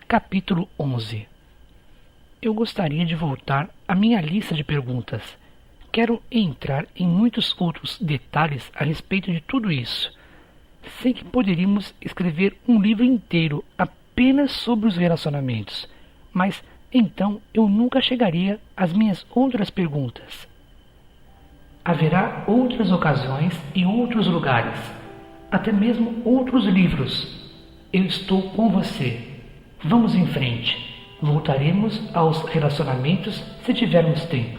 Capítulo 11. Eu gostaria de voltar à minha lista de perguntas. Quero entrar em muitos outros detalhes a respeito de tudo isso. Sei que poderíamos escrever um livro inteiro apenas sobre os relacionamentos, mas então eu nunca chegaria às minhas outras perguntas. Haverá outras ocasiões e outros lugares, até mesmo outros livros. Eu estou com você. Vamos em frente. Voltaremos aos relacionamentos se tivermos tempo.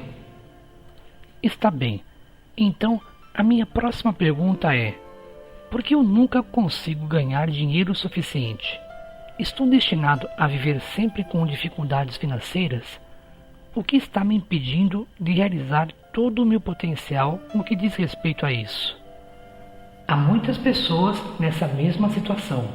Está bem. Então, a minha próxima pergunta é: por que eu nunca consigo ganhar dinheiro suficiente? Estou destinado a viver sempre com dificuldades financeiras? O que está me impedindo de realizar todo o meu potencial no que diz respeito a isso? Há muitas pessoas nessa mesma situação.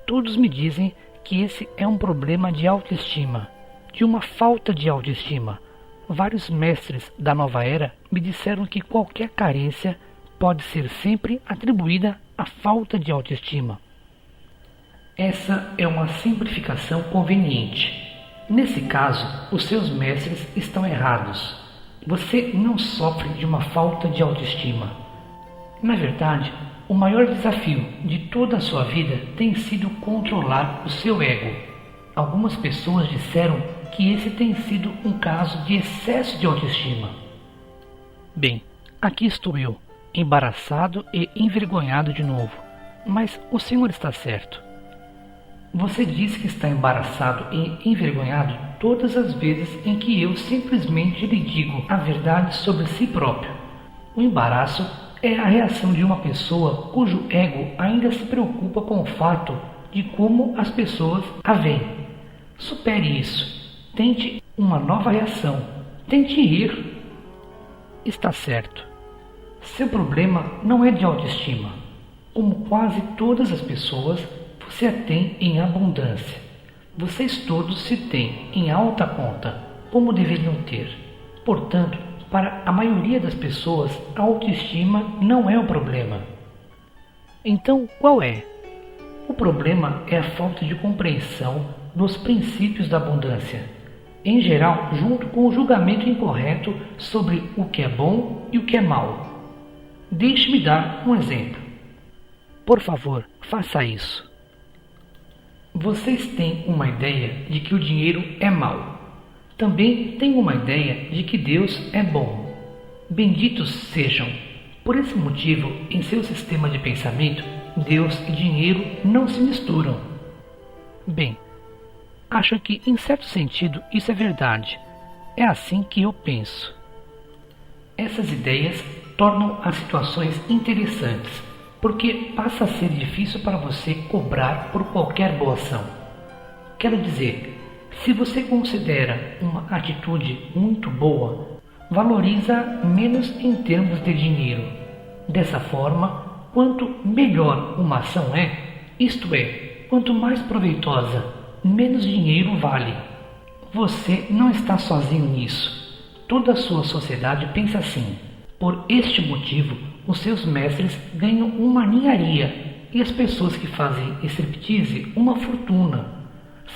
Todos me dizem que esse é um problema de autoestima, de uma falta de autoestima. Vários mestres da nova era me disseram que qualquer carência pode ser sempre atribuída à falta de autoestima. Essa é uma simplificação conveniente. Nesse caso, os seus mestres estão errados. Você não sofre de uma falta de autoestima. Na verdade, o maior desafio de toda a sua vida tem sido controlar o seu ego. Algumas pessoas disseram que esse tem sido um caso de excesso de autoestima. Bem, aqui estou eu, embaraçado e envergonhado de novo. Mas o senhor está certo. Você diz que está embaraçado e envergonhado todas as vezes em que eu simplesmente lhe digo a verdade sobre si próprio. O embaraço é a reação de uma pessoa cujo ego ainda se preocupa com o fato de como as pessoas a veem. Supere isso. Tente uma nova reação. Tente ir. Está certo. Seu problema não é de autoestima. Como quase todas as pessoas, você a tem em abundância. Vocês todos se têm em alta conta, como deveriam ter. Portanto, para a maioria das pessoas, a autoestima não é o problema. Então, qual é? O problema é a falta de compreensão dos princípios da abundância, em geral, junto com o julgamento incorreto sobre o que é bom e o que é mal. Deixe-me dar um exemplo. Por favor, faça isso. Vocês têm uma ideia de que o dinheiro é mau. Também têm uma ideia de que Deus é bom. Benditos sejam. Por esse motivo, em seu sistema de pensamento, Deus e dinheiro não se misturam. Bem, acho que em certo sentido isso é verdade. É assim que eu penso. Essas ideias tornam as situações interessantes, porque passa a ser difícil para você cobrar por qualquer boa ação. Quero dizer, se você considera uma atitude muito boa, valoriza menos em termos de dinheiro. Dessa forma, quanto melhor uma ação é, isto é, quanto mais proveitosa, menos dinheiro vale. Você não está sozinho nisso. Toda a sua sociedade pensa assim. Por este motivo, os seus mestres ganham uma ninharia e as pessoas que fazem striptease uma fortuna.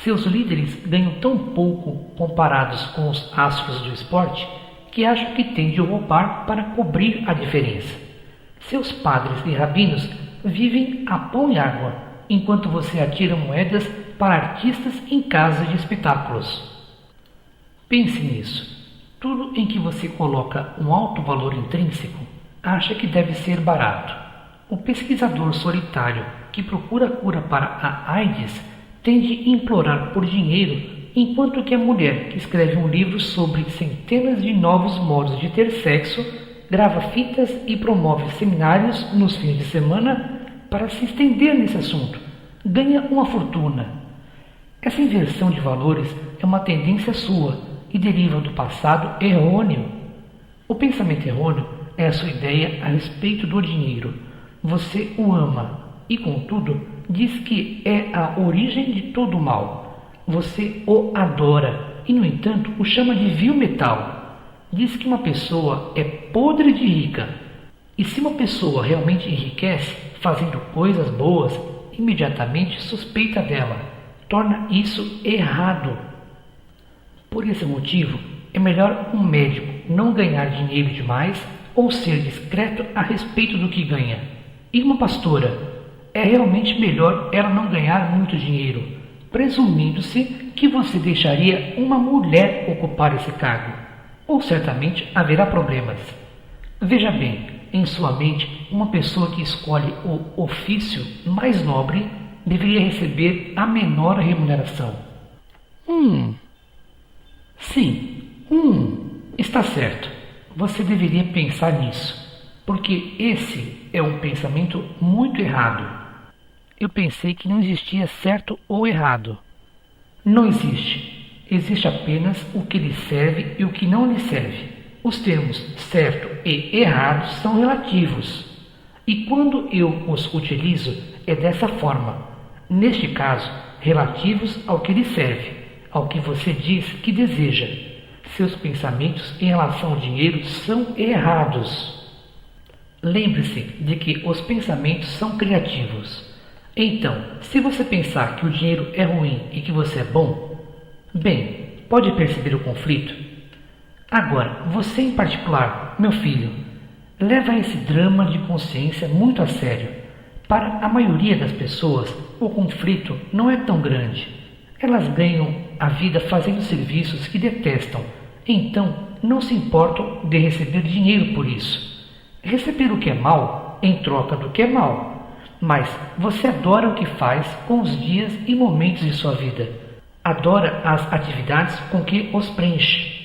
Seus líderes ganham tão pouco comparados com os astros do esporte que acham que têm de roubar para cobrir a diferença. Seus padres e rabinos vivem a pão e água, enquanto você atira moedas para artistas em casas de espetáculos. Pense nisso. Tudo em que você coloca um alto valor intrínseco acha que deve ser barato. O pesquisador solitário que procura cura para a AIDS tende a implorar por dinheiro, enquanto que a mulher que escreve um livro sobre centenas de novos modos de ter sexo grava fitas e promove seminários nos fins de semana para se estender nesse assunto ganha uma fortuna. Essa inversão de valores é uma tendência sua e deriva do passado errôneo. O pensamento errôneo é a sua ideia a respeito do dinheiro. Você o ama e, contudo, diz que é a origem de todo o mal. Você o adora e, no entanto, o chama de vil metal. Diz que uma pessoa é podre de rica. E se uma pessoa realmente enriquece fazendo coisas boas, imediatamente suspeita dela. torna isso errado. Por esse motivo, é melhor um médico não ganhar dinheiro demais ou ser discreto a respeito do que ganha. E uma pastora, é realmente melhor ela não ganhar muito dinheiro, presumindo-se que você deixaria uma mulher ocupar esse cargo, ou certamente haverá problemas. Veja bem, em sua mente, uma pessoa que escolhe o ofício mais nobre deveria receber a menor remuneração. Sim, está certo. Você deveria pensar nisso, porque esse é um pensamento muito errado. Eu pensei que não existia certo ou errado. Não existe. Existe apenas o que lhe serve e o que não lhe serve. Os termos certo e errado são relativos. E quando eu os utilizo, é dessa forma. Neste caso, relativos ao que lhe serve, ao que você diz que deseja. Seus pensamentos em relação ao dinheiro são errados. Lembre-se de que os pensamentos são criativos. Então, se você pensar que o dinheiro é ruim e que você é bom, bem, pode perceber o conflito? Agora, você em particular, meu filho, leva esse drama de consciência muito a sério. Para a maioria das pessoas, o conflito não é tão grande. Elas ganham a vida fazendo serviços que detestam, então não se importam de receber dinheiro por isso. Receber o que é mal em troca do que é mal. Mas você adora o que faz com os dias e momentos de sua vida. Adora as atividades com que os preenche.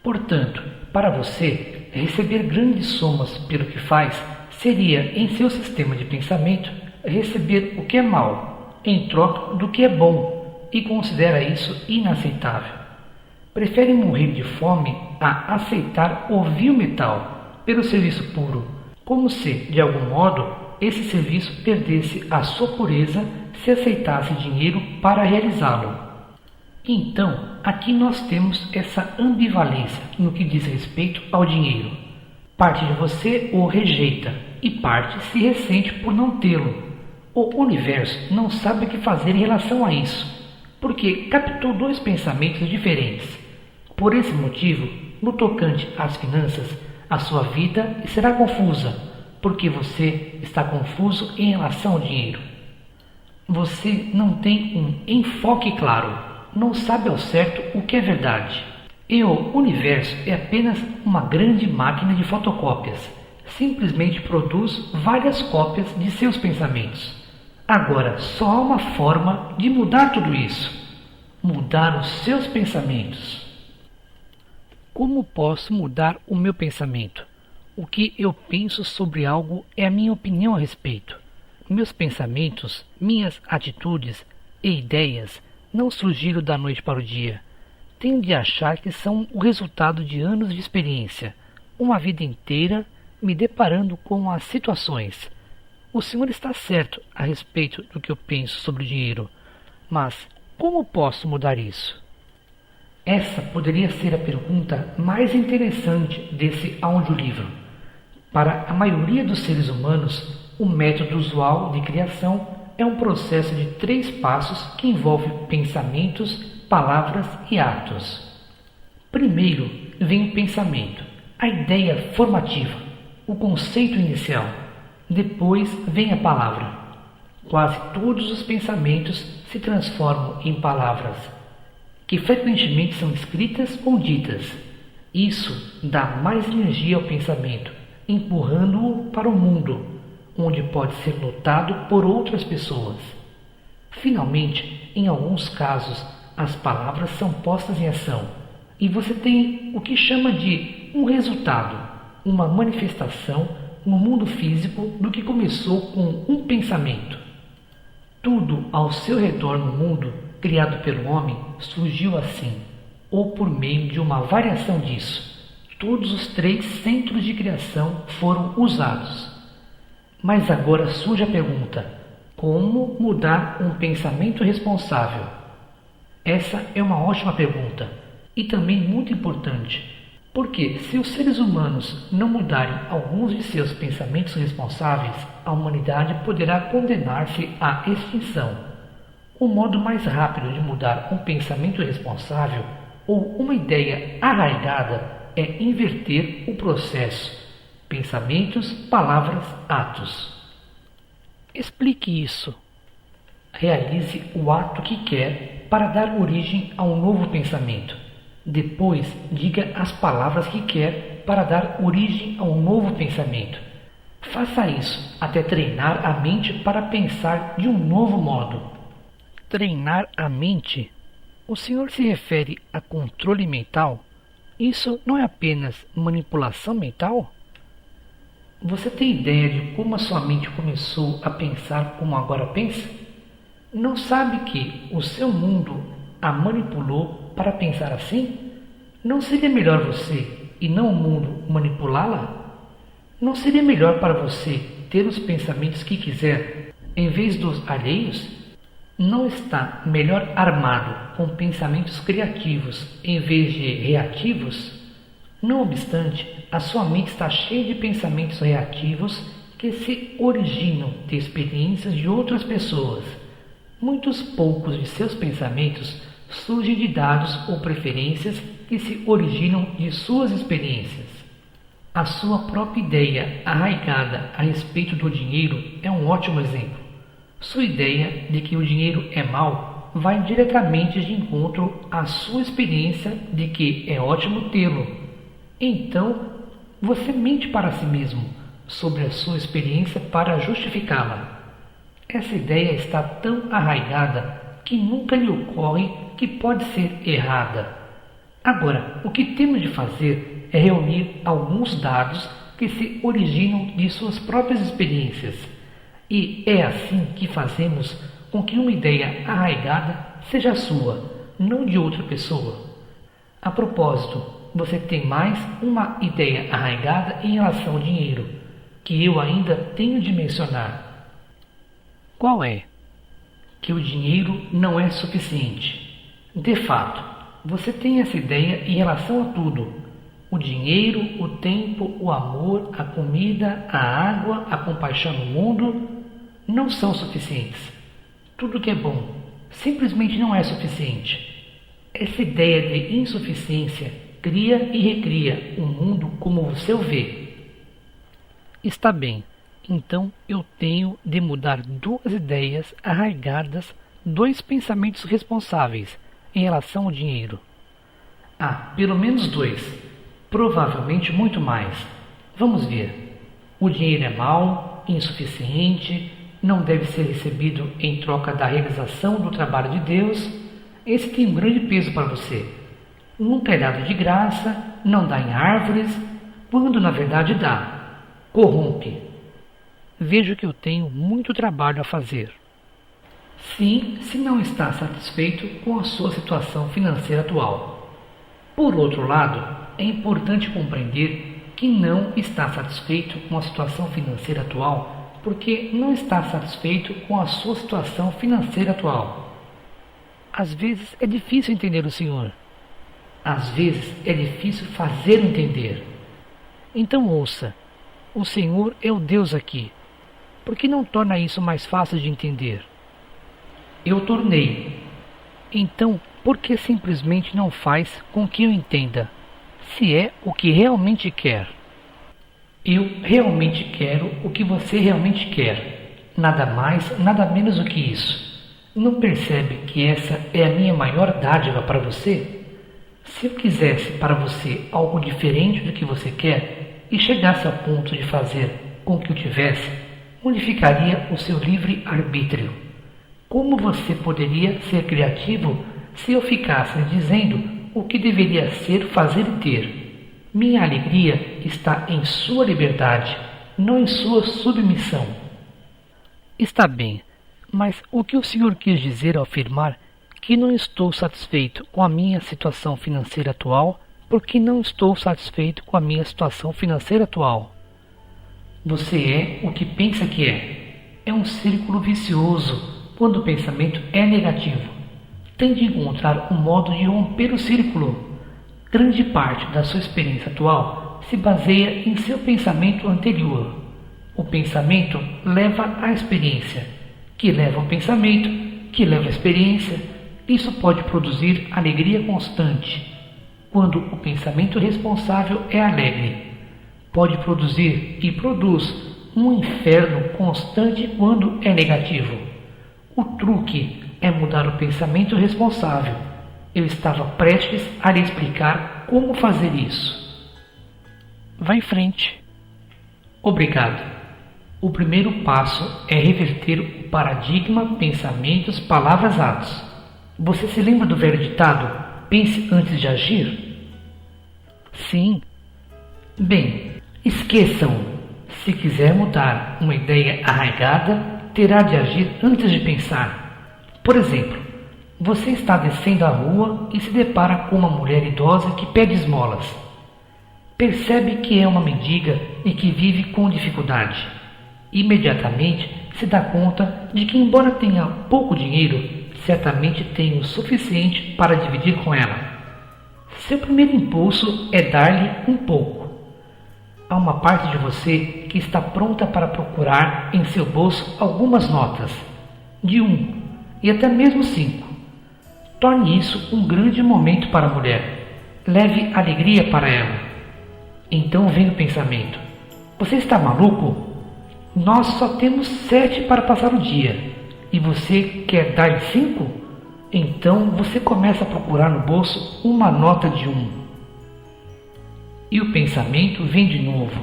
Portanto, para você, receber grandes somas pelo que faz seria, em seu sistema de pensamento, receber o que é mal em troca do que é bom e considera isso inaceitável. Prefere morrer de fome a aceitar o vil metal pelo serviço puro, como se, de algum modo, esse serviço perdesse a sua pureza se aceitasse dinheiro para realizá-lo. Então, aqui nós temos essa ambivalência no que diz respeito ao dinheiro. Parte de você o rejeita e parte se ressente por não tê-lo. O universo não sabe o que fazer em relação a isso, porque captou dois pensamentos diferentes. Por esse motivo, no tocante às finanças, a sua vida será confusa, porque você está confuso em relação ao dinheiro. Você não tem um enfoque claro, não sabe ao certo o que é verdade. E o universo é apenas uma grande máquina de fotocópias. Simplesmente produz várias cópias de seus pensamentos. Agora, só há uma forma de mudar tudo isso: mudar os seus pensamentos. Como posso mudar o meu pensamento? O que eu penso sobre algo é a minha opinião a respeito. Meus pensamentos, minhas atitudes e ideias não surgiram da noite para o dia. Tenho de achar que são o resultado de anos de experiência, uma vida inteira me deparando com as situações. O senhor está certo a respeito do que eu penso sobre o dinheiro, mas como posso mudar isso? Essa poderia ser a pergunta mais interessante desse audiolivro. Para a maioria dos seres humanos, o método usual de criação é um processo de 3 passos que envolve pensamentos, palavras e atos. Primeiro vem o pensamento, a ideia formativa, o conceito inicial. Depois vem a palavra. Quase todos os pensamentos se transformam em palavras, que frequentemente são escritas ou ditas. Isso dá mais energia ao pensamento, empurrando-o para o mundo, onde pode ser notado por outras pessoas. Finalmente, em alguns casos, as palavras são postas em ação, e você tem o que chama de um resultado, uma manifestação no mundo físico do que começou com um pensamento. Tudo ao seu redor no mundo, criado pelo homem, surgiu assim, ou por meio de uma variação disso. Todos os 3 centros de criação foram usados. Mas agora surge a pergunta: como mudar um pensamento responsável? Essa é uma ótima pergunta e também muito importante, porque se os seres humanos não mudarem alguns de seus pensamentos responsáveis, a humanidade poderá condenar-se à extinção. O modo mais rápido de mudar um pensamento responsável ou uma ideia arraigada é inverter o processo. Pensamentos, palavras, atos. Explique isso. Realize o ato que quer para dar origem a um novo pensamento. Depois, diga as palavras que quer para dar origem a um novo pensamento. Faça isso até treinar a mente para pensar de um novo modo. Treinar a mente? O senhor se refere a controle mental? Isso não é apenas manipulação mental? Você tem ideia de como a sua mente começou a pensar como agora pensa? Não sabe que o seu mundo a manipulou para pensar assim? Não seria melhor você, e não o mundo, manipulá-la? Não seria melhor para você ter os pensamentos que quiser, em vez dos alheios? Não está melhor armado com pensamentos criativos, em vez de reativos? Não obstante, a sua mente está cheia de pensamentos reativos que se originam de experiências de outras pessoas. Muitos poucos de seus pensamentos surgem de dados ou preferências que se originam de suas experiências. A sua própria ideia arraigada a respeito do dinheiro é um ótimo exemplo. Sua ideia de que o dinheiro é mau vai diretamente de encontro à sua experiência de que é ótimo tê-lo. Então, você mente para si mesmo sobre a sua experiência para justificá-la. Essa ideia está tão arraigada que nunca lhe ocorre que pode ser errada. Agora, o que temos de fazer é reunir alguns dados que se originam de suas próprias experiências. E é assim que fazemos com que uma ideia arraigada seja sua, não de outra pessoa. A propósito, você tem mais uma ideia arraigada em relação ao dinheiro, que eu ainda tenho de mencionar. Qual é? Que o dinheiro não é suficiente. De fato, você tem essa ideia em relação a tudo. O dinheiro, o tempo, o amor, a comida, a água, a compaixão no mundo não são suficientes. Tudo que é bom simplesmente não é suficiente. Essa ideia de insuficiência cria e recria um mundo como você o vê. Está bem. Então eu tenho de mudar duas ideias arraigadas, dois pensamentos responsáveis em relação ao dinheiro. Pelo menos dois, provavelmente muito mais. Vamos ver. O dinheiro é mau, insuficiente, não deve ser recebido em troca da realização do trabalho de Deus. Esse tem um grande peso para você. Nunca é dado de graça, não dá em árvores, quando na verdade dá. Corrompe. Vejo que eu tenho muito trabalho a fazer. Sim, se não está satisfeito com a sua situação financeira atual. Por outro lado, é importante compreender que não está satisfeito com a situação financeira atual porque não está satisfeito com a sua situação financeira atual. Às vezes é difícil entender o Senhor. Às vezes é difícil fazer entender. Então ouça, o Senhor é o Deus aqui. Por que não torna isso mais fácil de entender? Eu tornei. Então, por que simplesmente não faz com que eu entenda, se é o que realmente quer? Eu realmente quero o que você realmente quer. Nada mais, nada menos do que isso. Não percebe que essa é a minha maior dádiva para você? Se eu quisesse para você algo diferente do que você quer e chegasse ao ponto de fazer com que o tivesse, modificaria o seu livre-arbítrio. Como você poderia ser criativo se eu ficasse dizendo o que deveria ser, fazer e ter? Minha alegria está em sua liberdade, não em sua submissão. Está bem, mas o que o senhor quis dizer ao afirmar que não estou satisfeito com a minha situação financeira atual porque não estou satisfeito com a minha situação financeira atual? Você é o que pensa que é. É um círculo vicioso quando o pensamento é negativo. Tem de encontrar um modo de romper o círculo. Grande parte da sua experiência atual se baseia em seu pensamento anterior. O pensamento leva à experiência, que leva ao pensamento, que leva à experiência, isso pode produzir alegria constante. Quando o pensamento responsável é alegre, pode produzir e produz um inferno constante quando é negativo. O truque é mudar o pensamento responsável. Eu estava prestes a lhe explicar como fazer isso. Vá em frente. Obrigado. O primeiro passo é reverter o paradigma pensamentos, palavras, atos. Você se lembra do velho ditado? Pense antes de agir? Sim. Bem, esqueçam. Se quiser mudar uma ideia arraigada, terá de agir antes de pensar. Por exemplo, você está descendo a rua e se depara com uma mulher idosa que pede esmolas. Percebe que é uma mendiga e que vive com dificuldade. Imediatamente se dá conta de que, embora tenha pouco dinheiro, certamente tem o suficiente para dividir com ela. Seu primeiro impulso é dar-lhe um pouco. Há uma parte de você que está pronta para procurar em seu bolso algumas notas, de 1 e até mesmo 5. Torne isso um grande momento para a mulher. Leve alegria para ela. Então vem o pensamento: você está maluco? Nós só temos 7 para passar o dia. E você quer dar 5? Então você começa a procurar no bolso uma nota de 1. E o pensamento vem de novo: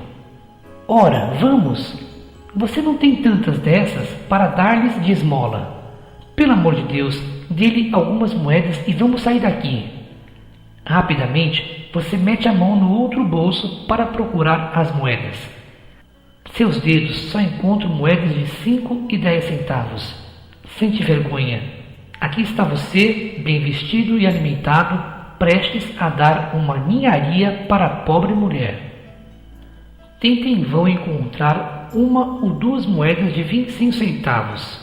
ora, vamos! Você não tem tantas dessas para dar-lhes de esmola. Pelo amor de Deus, dê-lhe algumas moedas e vamos sair daqui. Rapidamente, você mete a mão no outro bolso para procurar as moedas. Seus dedos só encontram moedas de 5 e 10 centavos. Sente vergonha. Aqui está você, bem vestido e alimentado, prestes a dar uma ninharia para a pobre mulher. Tenta em vão encontrar uma ou duas moedas de 25 centavos.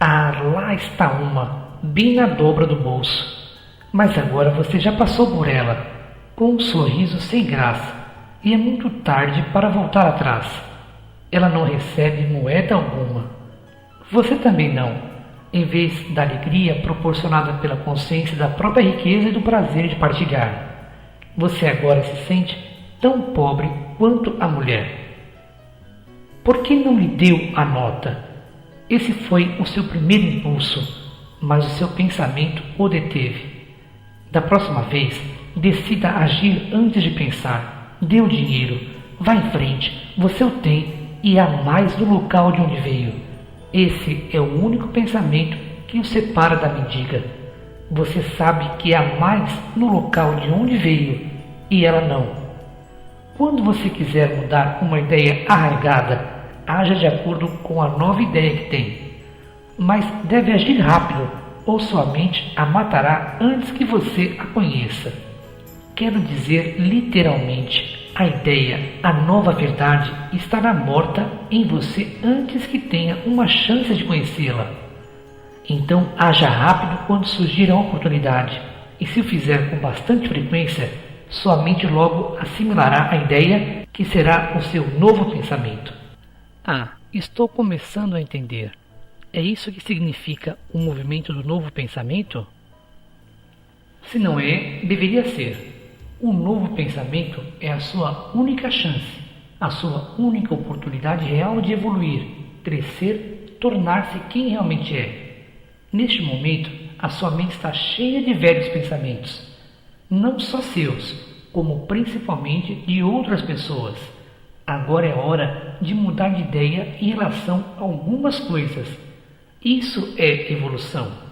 Ah, lá está uma, bem na dobra do bolso. Mas agora você já passou por ela, com um sorriso sem graça, e é muito tarde para voltar atrás. Ela não recebe moeda alguma. Você também não. Em vez da alegria proporcionada pela consciência da própria riqueza e do prazer de partilhar, você agora se sente tão pobre quanto a mulher. Por que não lhe deu a nota? Esse foi o seu primeiro impulso, mas o seu pensamento o deteve. Da próxima vez, decida agir antes de pensar. Dê o dinheiro, vá em frente, você o tem e há mais no local de onde veio. Esse é o único pensamento que o separa da mendiga. Você sabe que há mais no local de onde veio e ela não. Quando você quiser mudar uma ideia arraigada, haja de acordo com a nova ideia que tem. Mas deve agir rápido, ou sua mente a matará antes que você a conheça. Quero dizer literalmente, a ideia, a nova verdade, estará morta em você antes que tenha uma chance de conhecê-la. Então haja rápido quando surgir a oportunidade, e se o fizer com bastante frequência, sua mente logo assimilará a ideia que será o seu novo pensamento. Ah, estou começando a entender. É isso que significa o movimento do novo pensamento? Se não é, deveria ser. O novo pensamento é a sua única chance, a sua única oportunidade real de evoluir, crescer, tornar-se quem realmente é. Neste momento, a sua mente está cheia de velhos pensamentos, não só seus, como principalmente de outras pessoas. Agora é hora de mudar de ideia em relação a algumas coisas. Isso é evolução.